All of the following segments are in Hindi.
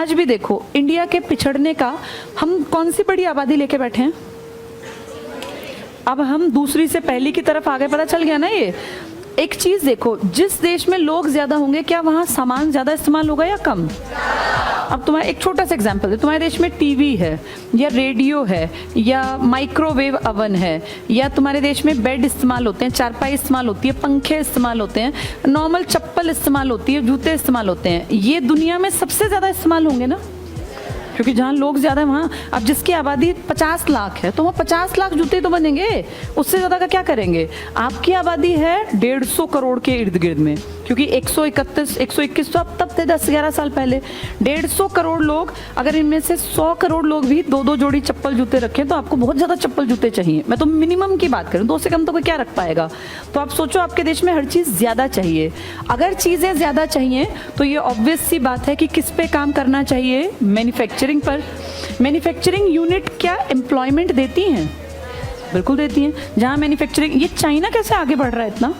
आज भी देखो इंडिया के पिछड़ने का हम कौन सी बड़ी आबादी लेके बैठे हैं। अब हम दूसरी से पहली की तरफ आगे, पता चल गया ना। ये एक चीज देखो, जिस देश में लोग ज्यादा होंगे क्या वहां सामान ज्यादा इस्तेमाल होगा या कम। अब तुम्हारा एक छोटा सा एग्जांपल है, तुम्हारे देश में टीवी है या रेडियो है या माइक्रोवेव अवन है या तुम्हारे देश में बेड इस्तेमाल होते हैं, चारपाई इस्तेमाल होती है, पंखे इस्तेमाल होते हैं, नॉर्मल चप्पल इस्तेमाल होती है, जूते इस्तेमाल होते हैं। ये दुनिया में सबसे ज्यादा इस्तेमाल होंगे ना, क्योंकि जहाँ लोग ज्यादा है वहाँ। अब जिसकी आबादी 50 लाख है तो वहाँ 50 लाख जूते तो बनेंगे, उससे ज्यादा का क्या करेंगे। आपकी आबादी है 150 करोड़ के इर्द गिर्द में, क्योंकि 121 तो अब तब थे 10-11 साल पहले। 150 करोड़ लोग, अगर इनमें से 100 करोड़ लोग भी 2-2 जोड़ी चप्पल जूते रखें तो आपको बहुत ज्यादा चप्पल जूते चाहिए। मैं तो मिनिमम की बात करूं, 2 से कम तो कोई क्या रख पाएगा। तो आप सोचो आपके देश में हर चीज ज्यादा चाहिए। अगर चीजें ज्यादा चाहिए तो ये ऑब्वियस सी बात है कि किस पे काम करना चाहिए, मैन्युफैक्चरिंग पर। मैन्युफैक्चरिंग यूनिट क्या एम्प्लॉयमेंट देती हैं? बिल्कुल देती हैं। जहां मैन्युफैक्चरिंग, ये चाइना कैसे आगे बढ़ रहा है इतना,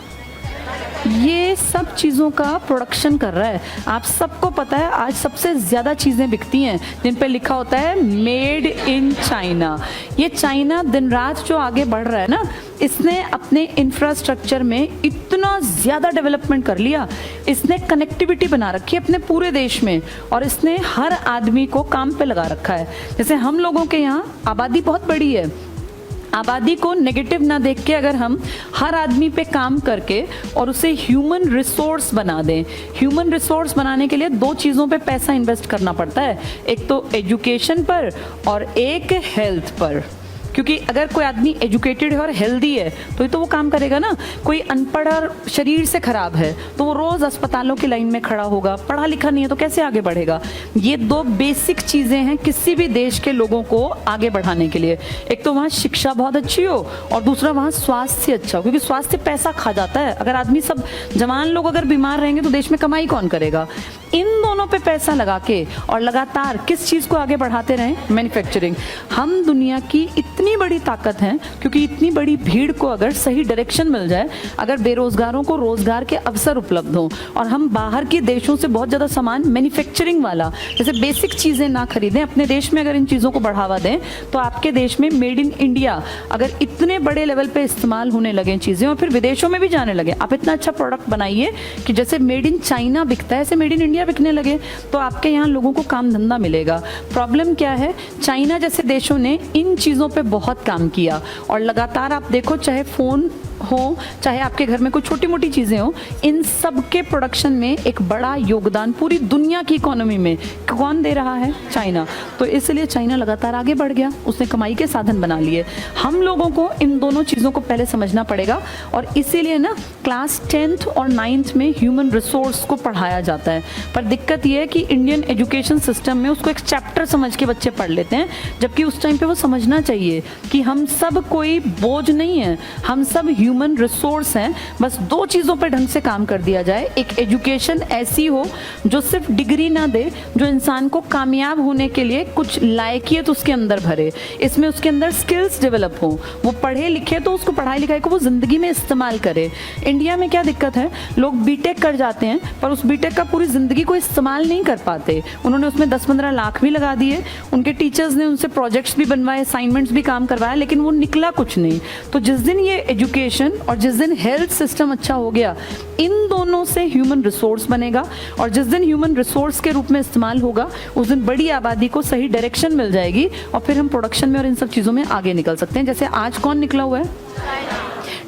ये सब चीज़ों का प्रोडक्शन कर रहा है। आप सबको पता है आज सबसे ज़्यादा चीज़ें बिकती हैं जिन पे लिखा होता है मेड इन चाइना। ये चाइना दिन रात जो आगे बढ़ रहा है ना, इसने अपने इंफ्रास्ट्रक्चर में इतना ज़्यादा डेवलपमेंट कर लिया, इसने कनेक्टिविटी बना रखी है अपने पूरे देश में, और इसने हर आदमी को काम पे लगा रखा है। जैसे हम लोगों के यहाँ आबादी बहुत बड़ी है, आबादी को नेगेटिव ना देख के अगर हम हर आदमी पे काम करके और उसे ह्यूमन रिसोर्स बना दें। ह्यूमन रिसोर्स बनाने के लिए 2 चीज़ों पे पैसा इन्वेस्ट करना पड़ता है, एक तो एजुकेशन पर और एक हेल्थ पर। क्योंकि अगर कोई आदमी एजुकेटेड है और हेल्दी है तो वो काम करेगा ना। कोई अनपढ़ और शरीर से खराब है तो वो रोज अस्पतालों की लाइन में खड़ा होगा, पढ़ा लिखा नहीं है तो कैसे आगे बढ़ेगा। ये 2 बेसिक चीजें हैं किसी भी देश के लोगों को आगे बढ़ाने के लिए। एक तो वहाँ शिक्षा बहुत अच्छी हो और दूसरा वहाँ स्वास्थ्य अच्छा हो, क्योंकि स्वास्थ्य पैसा खा जाता है। अगर आदमी सब जवान लोग अगर बीमार रहेंगे तो देश में कमाई कौन करेगा। इन दोनों पे पैसा लगा के और लगातार किस चीज को आगे बढ़ाते रहें, मैन्युफैक्चरिंग। हम दुनिया की इतनी बड़ी ताकत हैं क्योंकि इतनी बड़ी भीड़ को अगर सही डायरेक्शन मिल जाए, अगर बेरोजगारों को रोजगार के अवसर उपलब्ध हों और हम बाहर के देशों से बहुत ज्यादा सामान मैन्युफैक्चरिंग वाला, जैसे बेसिक चीजें ना खरीदें, अपने देश में अगर इन चीजों को बढ़ावा दें तो आपके देश में मेड इन इंडिया अगर इतने बड़े लेवल पे इस्तेमाल होने लगे चीजें और फिर विदेशों में भी जाने लगे। आप इतना अच्छा प्रोडक्ट बनाइए कि जैसे मेड इन चाइना बिकता है ऐसे मेड इन इंडिया बिकने लगे, तो आपके यहाँ लोगों को काम धंधा मिलेगा। प्रॉब्लम क्या है, चाइना जैसे देशों ने इन चीजों पे बहुत काम किया और लगातार आप देखो, चाहे फोन हो, चाहे आपके घर में कोई छोटी मोटी चीजें हो, इन सब के प्रोडक्शन में एक बड़ा योगदान पूरी दुनिया की इकोनॉमी में कौन दे रहा है? चाइना। तो इसलिए चाइना लगातार आगे बढ़ गया, उसने कमाई के साधन बना लिए। हम लोगों को इन दोनों चीजों को पहले समझना पड़ेगा और इसीलिए ना क्लास 10th और 9th में ह्यूमन रिसोर्स को पढ़ाया जाता है। पर दिक्कत यह है कि इंडियन एजुकेशन सिस्टम में उसको एक चैप्टर समझ के बच्चे पढ़ लेते हैं, जबकि उस टाइम पे वो समझना चाहिए कि हम सब कोई बोझ नहीं है, हम सब ह्यूमन रिसोर्स हैं। बस 2 चीज़ों पर ढंग से काम कर दिया जाए। एक एजुकेशन ऐसी हो जो सिर्फ डिग्री ना दे, जो इंसान को कामयाब होने के लिए कुछ लायकियत उसके अंदर भरे, इसमें उसके अंदर स्किल्स डेवलप हो, वो पढ़े लिखे तो उसको पढ़ाई लिखाई को वो जिंदगी में इस्तेमाल करे। इंडिया में क्या दिक्कत है, लोग बीटेक कर जाते हैं पर उस बीटेक का पूरी जिंदगी को इस्तेमाल नहीं कर पाते। उन्होंने उसमें 10-15 लाख भी लगा दिए, उनके टीचर्स ने उनसे प्रोजेक्ट्स भी बनवाए, असाइनमेंट्स भी काम करवाया, लेकिन वो निकला कुछ नहीं। तो जिस दिन ये एजुकेशन और जिस दिन हेल्थ सिस्टम अच्छा हो गया, इन दोनों से ह्यूमन रिसोर्स बनेगा और जिस दिन ह्यूमन रिसोर्स के रूप में इस्तेमाल होगा उस दिन बड़ी आबादी को सही डायरेक्शन मिल जाएगी और फिर हम प्रोडक्शन में और इन सब चीज़ों में आगे निकल सकते हैं। जैसे आज कौन निकला हुआ है?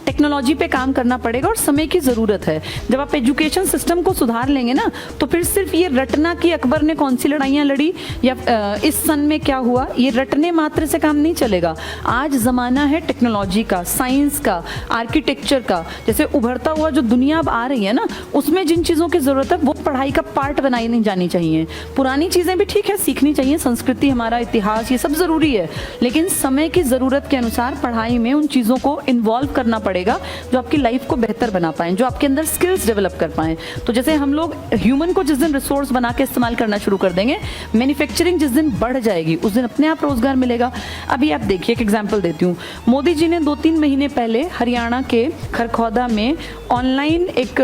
टेक्नोलॉजी पे काम करना पड़ेगा और समय की ज़रूरत है। जब आप एजुकेशन सिस्टम को सुधार लेंगे ना तो फिर सिर्फ ये रटना कि अकबर ने कौन सी लड़ाइयाँ लड़ी या इस सन में क्या हुआ, ये रटने मात्र से काम नहीं चलेगा। आज ज़माना है टेक्नोलॉजी का, साइंस का, आर्किटेक्चर का। जैसे उभरता हुआ जो दुनिया अब आ रही है ना, उसमें जिन चीज़ों की ज़रूरत है वो पढ़ाई का पार्ट बनाई नहीं जानी चाहिए। पुरानी चीज़ें भी ठीक है, सीखनी चाहिए, संस्कृति, हमारा इतिहास, ये सब ज़रूरी है, लेकिन समय की ज़रूरत के अनुसार पढ़ाई में उन चीज़ों को इन्वॉल्व करना पड़ेगा जो आपकी लाइफ को बेहतर बना पाए, जो आपके अंदर स्किल्स डेवलप कर पाए। तो जैसे हम लोग ह्यूमन को जिस दिन रिसोर्स बना के इस्तेमाल करना शुरू कर देंगे, मैन्युफैक्चरिंग जिस दिन बढ़ जाएगी उस दिन अपने आप रोजगार मिलेगा। अभी आप देखिए, एक एग्जांपल देती हूँ। मोदी जी ने 2-3 महीने पहले हरियाणा के खरखौदा में ऑनलाइन एक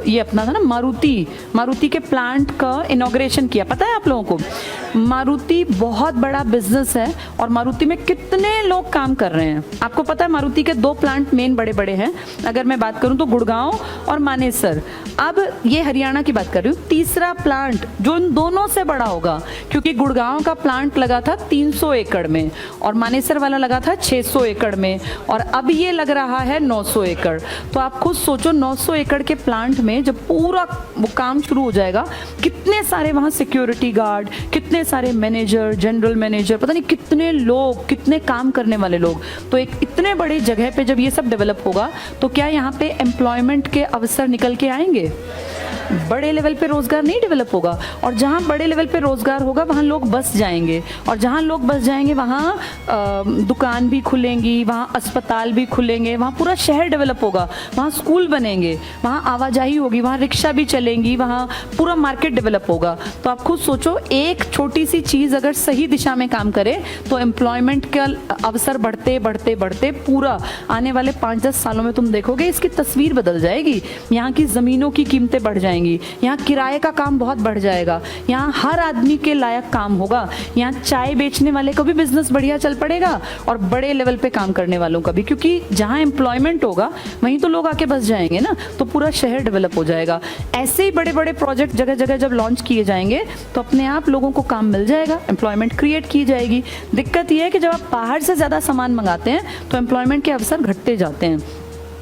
ये अपना था ना मारुति के प्लांट का इनॉग्रेशन किया। पता है आप लोगों को मारुति बहुत बड़ा बिजनेस है और मारुति में कितने लोग काम कर रहे हैं आपको पता है? मारुति के 2 प्लांट मेन बड़े बड़े हैं, अगर मैं बात करूं तो गुड़गांव और मानेसर। अब ये हरियाणा की बात कर रही हूँ। तीसरा प्लांट जो इन दोनों से बड़ा होगा, क्योंकि गुड़गांव का प्लांट लगा था 300 एकड़ में और मानेसर वाला लगा था 600 एकड़ में, और अब ये लग रहा है 900 एकड़। तो आप खुद सोचो 900 एकड़ के प्लांट में जब पूरा वो काम शुरू हो जाएगा, कितने सारे वहाँ सिक्योरिटी गार्ड, कितने सारे मैनेजर, जनरल मैनेजर, पता नहीं कितने लोग, कितने काम करने वाले लोग। तो एक इतने बड़े जगह पे जब ये सब डेवलप होगा तो क्या यहाँ पे एम्प्लॉयमेंट के अवसर निकल के आएंगे? बड़े लेवल पे रोजगार नहीं डेवलप होगा, और जहाँ बड़े लेवल पे रोजगार होगा वहाँ लोग बस जाएंगे, और जहाँ लोग बस जाएंगे वहाँ दुकान भी खुलेंगी, वहाँ अस्पताल भी खुलेंगे, वहाँ पूरा शहर डेवलप होगा, वहाँ स्कूल बनेंगे, वहाँ आवाजाही होगी, वहाँ रिक्शा भी चलेंगी, वहाँ पूरा मार्केट डेवलप होगा। तो आप खुद सोचो एक छोटी सी चीज़ अगर सही दिशा में काम करे तो एम्प्लॉयमेंट का अवसर बढ़ते बढ़ते बढ़ते पूरा आने वाले 5-10 सालों में तुम देखोगे इसकी तस्वीर बदल जाएगी। यहाँ की ज़मीनों की कीमतें बढ़ जाएंगी, यहाँ किराए का काम बहुत बढ़ जाएगा, यहाँ हर आदमी के लायक काम होगा, यहाँ चाय बेचने वाले को भी बिजनेस बढ़िया चल पड़ेगा और बड़े लेवल पे काम करने वालों का भी, क्योंकि जहाँ एम्प्लॉयमेंट होगा वहीं तो लोग आके बस जाएंगे ना, तो पूरा शहर डेवलप हो जाएगा। ऐसे ही बड़े बड़े प्रोजेक्ट जगह जगह जब लॉन्च किए जाएंगे तो अपने आप लोगों को काम मिल जाएगा, एम्प्लॉयमेंट क्रिएट की जाएगी। दिक्कत यह है कि जब आप बाहर से ज़्यादा सामान मंगाते हैं तो एम्प्लॉयमेंट के अवसर घटते जाते हैं,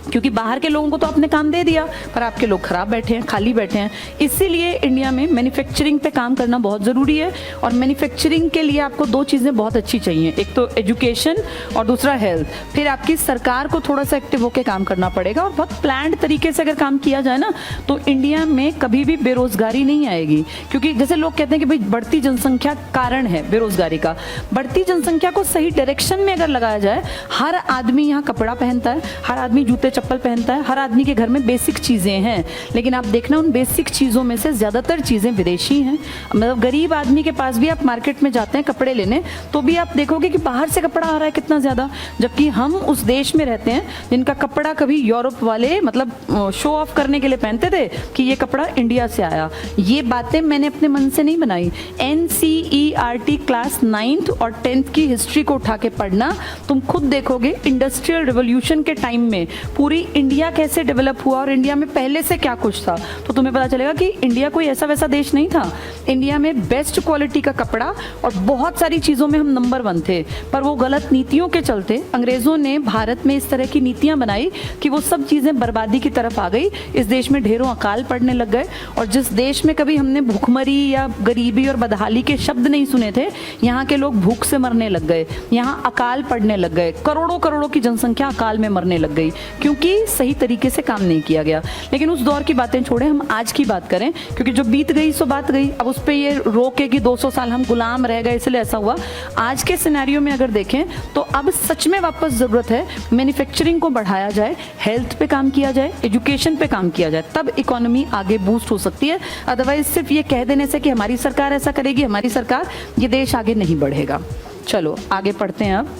क्योंकि बाहर के लोगों को तो आपने काम दे दिया पर आपके लोग खराब बैठे हैं, खाली बैठे हैं। इसीलिए इंडिया में मैन्युफैक्चरिंग पे काम करना बहुत ज़रूरी है, और मैन्युफैक्चरिंग के लिए आपको 2 चीज़ें बहुत अच्छी चाहिए, एक तो एजुकेशन और दूसरा हेल्थ। फिर आपकी सरकार को थोड़ा सा एक्टिव होकर काम करना पड़ेगा, और बहुत प्लान्ड तरीके से अगर काम किया जाए ना तो इंडिया में कभी भी बेरोजगारी नहीं आएगी। क्योंकि जैसे लोग कहते हैं कि भाई बढ़ती जनसंख्या कारण है बेरोजगारी का, बढ़ती जनसंख्या को सही डायरेक्शन में अगर लगाया जाए, हर आदमी यहाँ कपड़ा पहनता है, हर आदमी जूते चप्पल पहनता है, हर आदमी के घर में बेसिक चीज़ें हैं, लेकिन आप देखना उन बेसिक चीज़ों में से ज़्यादातर चीज़ें विदेशी हैं। मतलब गरीब आदमी के पास भी आप मार्केट में जाते हैं कपड़े लेने तो भी आप देखोगे कि बाहर से कपड़ा आ रहा है कितना ज़्यादा, जबकि हम उस देश में रहते हैं जिनका कपड़ा कभी यूरोप वाले मतलब शो ऑफ करने के लिए पहनते थे कि ये कपड़ा इंडिया से आया। ये बातें मैंने अपने मन से नहीं बनाई। NCERT क्लास 9th और 10th की हिस्ट्री को उठा के पढ़ना, तुम खुद देखोगे इंडस्ट्रियल रिवोल्यूशन के टाइम में पूरी इंडिया कैसे डेवलप हुआ और इंडिया में पहले से क्या कुछ था, तो तुम्हें पता चलेगा कि इंडिया कोई ऐसा वैसा देश नहीं था। इंडिया में बेस्ट क्वालिटी का कपड़ा और बहुत सारी चीज़ों में हम नंबर 1 थे, पर वो गलत नीतियों के चलते अंग्रेज़ों ने भारत में इस तरह की नीतियां बनाई कि वो सब चीज़ें बर्बादी की तरफ आ गई। इस देश में ढेरों अकाल पड़ने लग गए, और जिस देश में कभी हमने भूखमरी या गरीबी और बदहाली के शब्द नहीं सुने थे, यहाँ के लोग भूख से मरने लग गए, यहाँ अकाल पड़ने लग गए, करोड़ों करोड़ों की जनसंख्या अकाल में मरने लग गई, क्योंकि सही तरीके से काम नहीं किया गया। लेकिन उस दौर की बातें छोड़े, हम आज की बात करें, क्योंकि जो बीत गई सो बात गई। अब उस पर ये रोके कि 200 साल हम गुलाम रह गए इसलिए ऐसा हुआ। आज के सिनेरियो में अगर देखें तो अब सच में वापस जरूरत है मैन्युफैक्चरिंग को बढ़ाया जाए, हेल्थ पे काम किया जाए, एजुकेशन पे काम किया जाए, तब इकोनॉमी आगे बूस्ट हो सकती है। अदरवाइज सिर्फ ये कह देने से कि हमारी सरकार ऐसा करेगी, हमारी सरकार, ये देश आगे नहीं बढ़ेगा। चलो आगे पढ़ते हैं अब।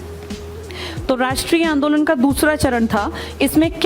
तो राष्ट्रीय आंदोलन का दूसरा चरण था, इसमें क्या